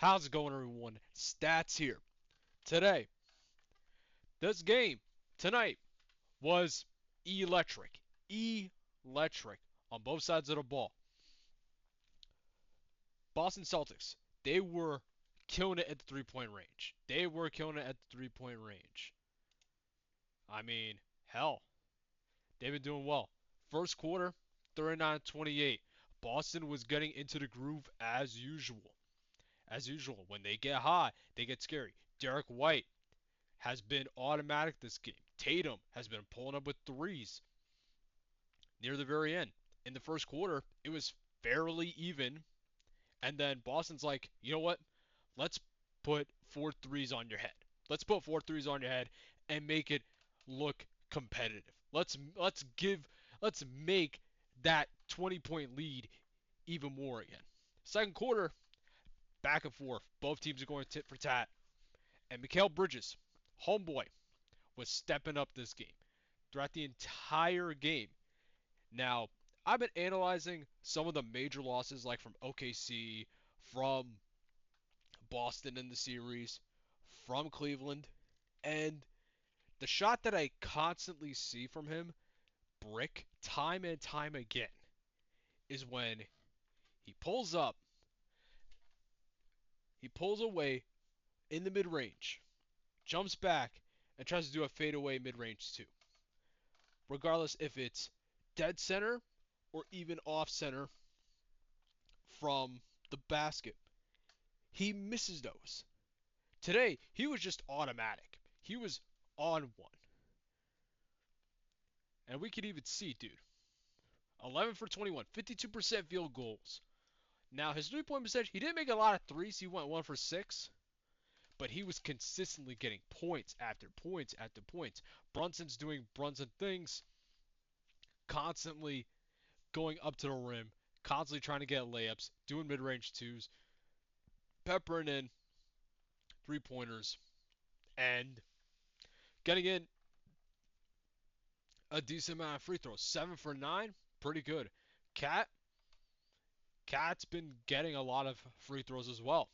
How's it going, everyone? Stats here. Today, this game tonight was electric. Electric on both sides of the ball. Boston Celtics, they were killing it at the three-point range. They were killing it at the three-point range. I mean, hell, they've been doing well. First quarter, 39-28. Boston was getting into the groove as usual. As usual, when they get hot, they get scary. Derek White has been automatic this game. Tatum has been pulling up with threes near the very end. In the first quarter, it was fairly even. And then Boston's like, you know what? Let's put four threes on your head. Let's put four threes on your head and make it look competitive. Let's make that 20-point lead even more again. Second quarter, back and forth. Both teams are going tit for tat. And Mikal Bridges, homeboy, was stepping up this game throughout the entire game. Now, I've been analyzing some of the major losses, like from OKC, from Boston in the series, from Cleveland, and the shot that I constantly see from him, brick, time and time again, is when he pulls up, he pulls away in the mid-range, jumps back, and tries to do a fadeaway mid-range too. Regardless if it's dead center or even off center from the basket, he misses those. Today, he was just automatic. He was on one. And we could even see, dude, 11 for 21, 52% field goals. Now, his three-point percentage, he didn't make a lot of threes. He went 1 for 6. But he was consistently getting points after points after points. Brunson's doing Brunson things, constantly going up to the rim, constantly trying to get layups, doing mid-range twos, peppering in three-pointers, and getting in a decent amount of free throws. 7 for 9, pretty good. Cat's been getting a lot of free throws as well.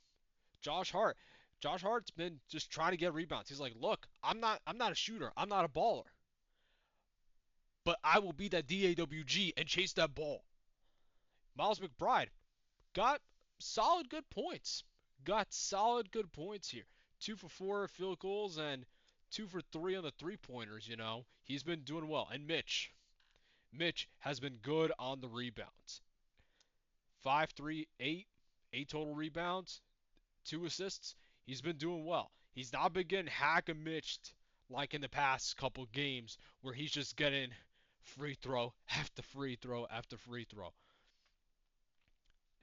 Josh Hart's been just trying to get rebounds. He's like, look, I'm not a shooter. I'm not a baller. But I will be that DAWG and chase that ball. Miles McBride got solid good points. Got solid good points here. 2 for 4 field goals and 2 for 3 on the three-pointers, He's been doing well. And Mitch has been good on the rebounds. 5, 3, 8 total rebounds, 2 assists. He's been doing well. He's not been getting hack and mitched like in the past couple games where he's just getting free throw after free throw after free throw.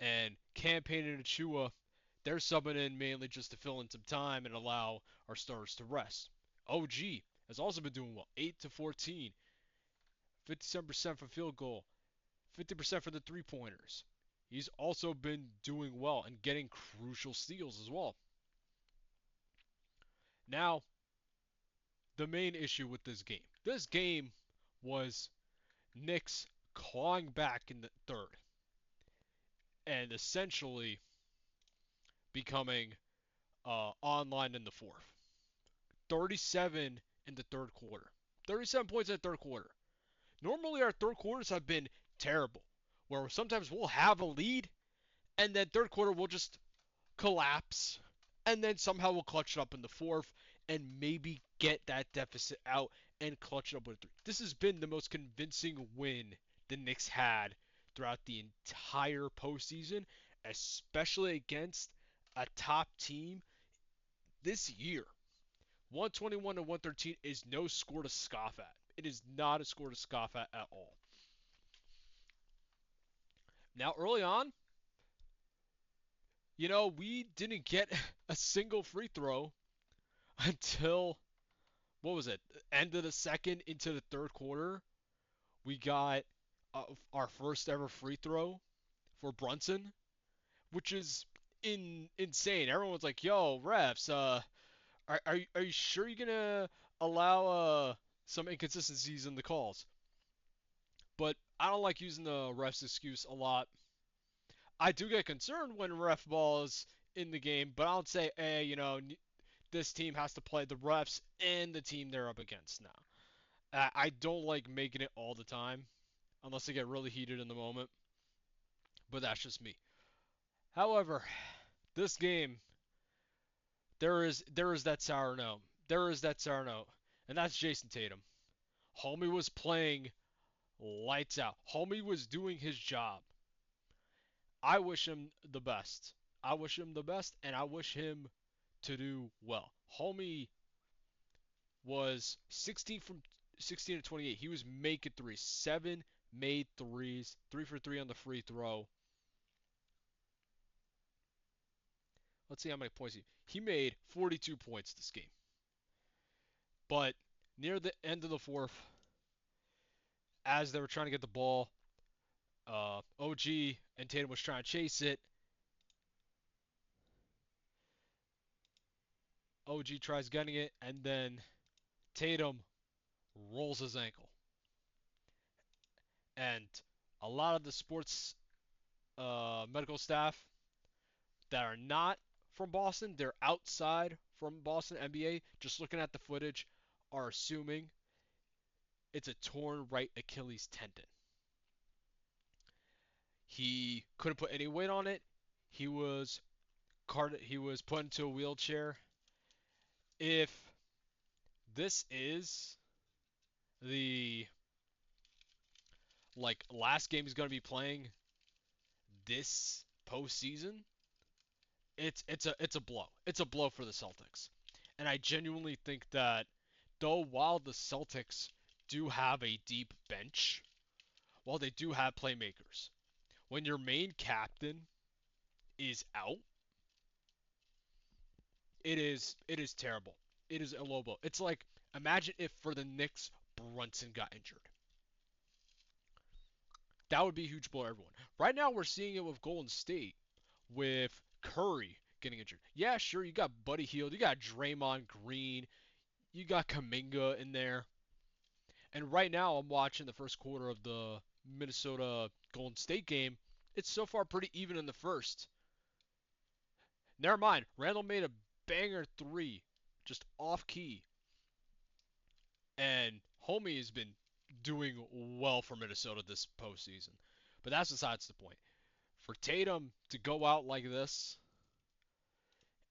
And Campaign and Achua, they're subbing in mainly just to fill in some time and allow our stars to rest. OG has also been doing well. 8 to 14, 57% for field goal, 50% for the three-pointers. He's also been doing well and getting crucial steals as well. Now, the main issue with this game. This game was Knicks clawing back in the third and essentially becoming online in the fourth. 37 in the third quarter. 37 points in the third quarter. Normally our third quarters have been terrible, where sometimes we'll have a lead and then third quarter we'll just collapse and then somehow we'll clutch it up in the fourth and maybe get that deficit out and clutch it up with a 3. This has been the most convincing win the Knicks had throughout the entire postseason, especially against a top team this year. 121 to 113 is no score to scoff at. It is not a score to scoff at all. Now, early on, we didn't get a single free throw until, what was it, end of the second into the third quarter. We got our first ever free throw for Brunson, which is insane. Everyone's like, yo, refs, are you sure you're going to allow some inconsistencies in the calls? But I don't like using the ref's excuse a lot. I do get concerned when ref balls in the game, but I don't say, hey, this team has to play the refs and the team they're up against now. I don't like making it all the time, unless I get really heated in the moment, but that's just me. However, this game, there is that sour note. There is that sour note, and that's Jason Tatum. Homie was playing lights out. Homie was doing his job. I wish him the best. I wish him the best, and I wish him to do well. Homie was 16 from 16 to 28. He was making threes. 7 made threes. 3 for 3 on the free throw. Let's see how many points he made 42 points this game. But near the end of the fourth, as they were trying to get the ball, OG and Tatum was trying to chase it. OG tries getting it, and then Tatum rolls his ankle. And a lot of the sports medical staff that are not from Boston, they're outside from Boston NBA, just looking at the footage, are assuming it's a torn right Achilles tendon. He couldn't put any weight on it. He was he was put into a wheelchair. If this is the last game he's going to be playing this postseason, it's a blow. It's a blow for the Celtics. And I genuinely think that though while the Celtics do have a deep bench, while they do have playmakers, when your main captain is out, it is terrible. It is a low blow. It's like imagine if for the Knicks Brunson got injured. That would be a huge blow to everyone. Right now we're seeing it with Golden State with Curry getting injured. Yeah, sure, you got Buddy Hield, you got Draymond Green, you got Kaminga in there. And right now I'm watching the first quarter of the Minnesota Golden State game. It's so far pretty even in the first. Never mind, Randall made a banger three, just off key. And Homie has been doing well for Minnesota this postseason. But that's besides the point. For Tatum to go out like this,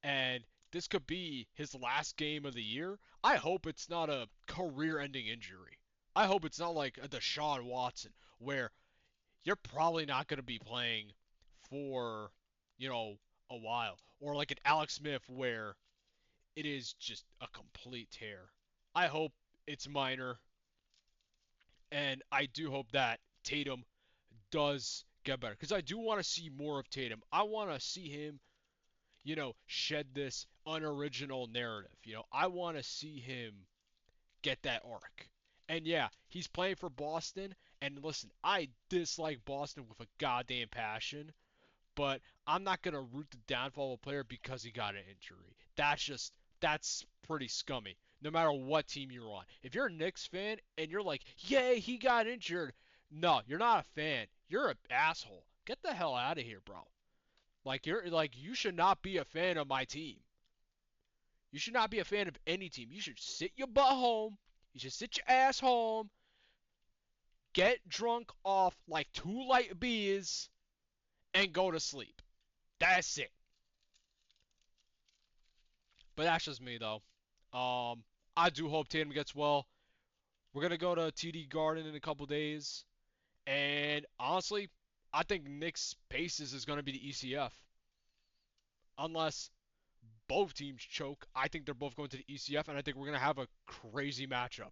and this could be his last game of the year, I hope it's not a career ending injury. I hope it's not like a Deshaun Watson, where you're probably not going to be playing for, a while. Or like an Alex Smith, where it is just a complete tear. I hope it's minor, and I do hope that Tatum does get better. Because I do want to see more of Tatum. I want to see him, shed this unoriginal narrative. I want to see him get that arc. And yeah, he's playing for Boston. And listen, I dislike Boston with a goddamn passion. But I'm not going to root the downfall of a player because he got an injury. That's pretty scummy. No matter what team you're on. If you're a Knicks fan and you're like, yay, he got injured. No, you're not a fan. You're an asshole. Get the hell out of here, bro. You should not be a fan of my team. You should not be a fan of any team. You should sit your butt home. You should sit your ass home. Get drunk off like 2 light beers and go to sleep. That's it. But that's just me though. I do hope Tatum gets well. We're gonna go to TD Garden in a couple days, and honestly, I think Knicks Pacers is gonna be the ECF. Unless both teams choke, I think they're both going to the ECF, and I think we're gonna have a crazy matchup.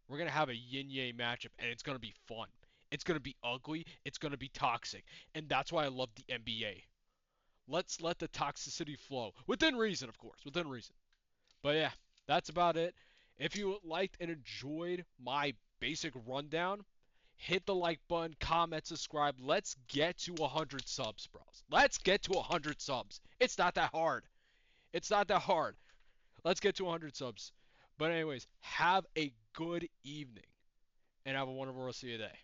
We're gonna have a yin yang matchup, and it's gonna be fun. It's gonna be ugly. It's gonna be toxic, and that's why I love the NBA. Let's let the toxicity flow within reason, of course, within reason. But yeah, that's about it. If you liked and enjoyed my basic rundown, hit the like button, comment, subscribe. Let's get to 100 subs, bros. Let's get to 100 subs. It's not that hard. It's not that hard. Let's get to 100 subs. But anyways, have a good evening and have a wonderful rest of your day.